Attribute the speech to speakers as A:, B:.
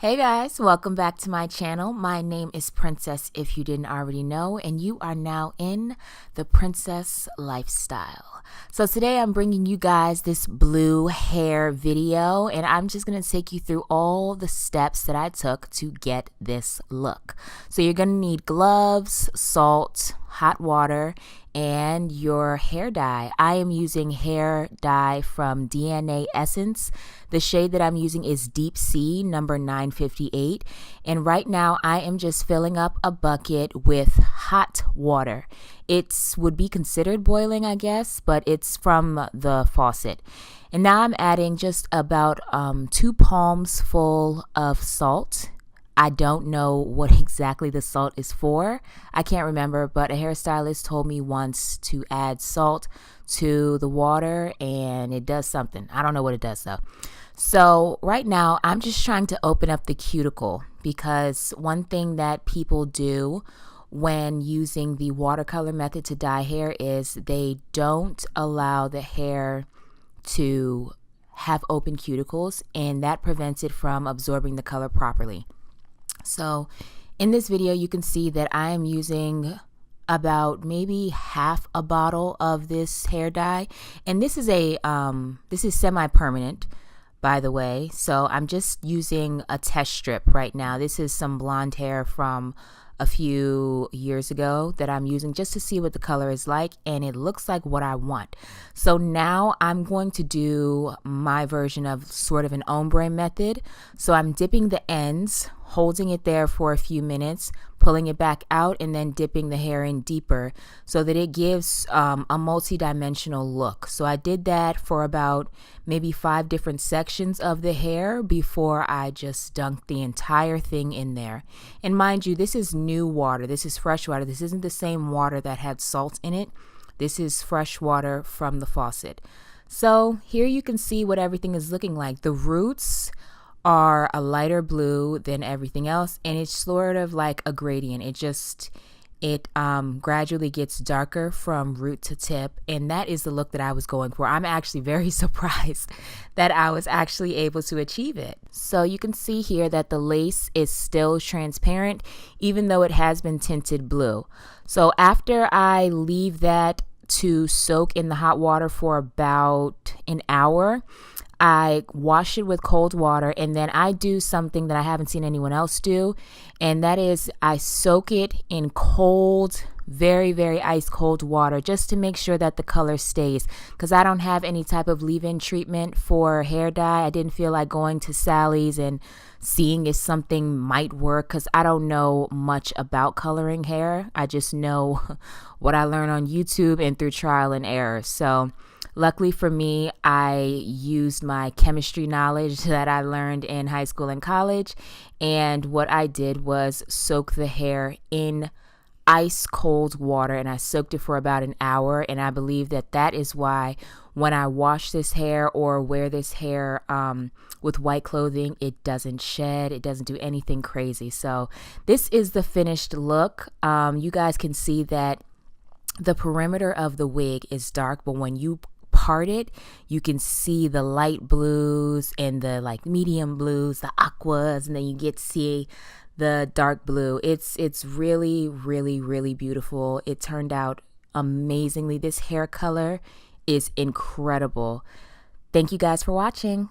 A: Hey guys, welcome back to my channel. My name is Princess, if you didn't already know, and you are now in the Princess Lifestyle. So today I'm bringing you guys this blue hair video, and I'm just going to take you through all the steps that I took to get this look. So you're going to need gloves, salt, hot water, and your hair dye. I am using hair dye from DNA Essence. The shade that I'm using is Deep Sea number 958. And right now I am just filling up a bucket with hot water. It would be considered boiling, I guess, but it's from the faucet. And now I'm adding just about 2 palms full of salt. I don't know what exactly the salt is for. I can't remember, but a hairstylist told me once to add salt to the water and it does something. I don't know what it does though. So right now I'm just trying to open up the cuticle, because one thing that people do when using the watercolor method to dye hair is they don't allow the hair to have open cuticles, and that prevents it from absorbing the color properly. So in this video, you can see that I am using about maybe half a bottle of this hair dye. And this is semi-permanent, by the way. So I'm just using a test strip right now. This is some blonde hair from a few years ago that I'm using just to see what the color is like, and it looks like what I want. So now I'm going to do my version of sort of an ombre method. So I'm dipping the ends, holding it there for a few minutes, pulling it back out, and then dipping the hair in deeper so that it gives a multi-dimensional look. So I did that for about maybe 5 different sections of the hair before I just dunked the entire thing in there. And mind you, this is new water. This is fresh water. This isn't the same water that had salt in it. This is fresh water from the faucet. So here you can see what everything is looking like. The roots are a lighter blue than everything else, and it's sort of like a gradient. It gradually gets darker from root to tip, and that is the look that I was going for. I'm actually very surprised that I was actually able to achieve it. So you can see here that the lace is still transparent, even though it has been tinted blue. So after I leave that to soak in the hot water for about an hour, I wash it with cold water, and then I do something that I haven't seen anyone else do, and that is I soak it in cold, very, very ice cold water just to make sure that the color stays, because I don't have any type of leave-in treatment for hair dye. I didn't feel like going to Sally's and seeing if something might work, because I don't know much about coloring hair. I just know what I learned on YouTube and through trial and error. So luckily for me, I used my chemistry knowledge that I learned in high school and college, and what I did was soak the hair in ice cold water, and I soaked it for about an hour. And I believe that that is why when I wash this hair or wear this hair with white clothing, it doesn't shed, it doesn't do anything crazy. So this is the finished look. You guys can see that the perimeter of the wig is dark, but when you part it, you can see the light blues and the like medium blues, the aquas, and then you get to see the dark blue. It's really, really, really beautiful. It turned out amazingly. This hair color is incredible. Thank you guys for watching.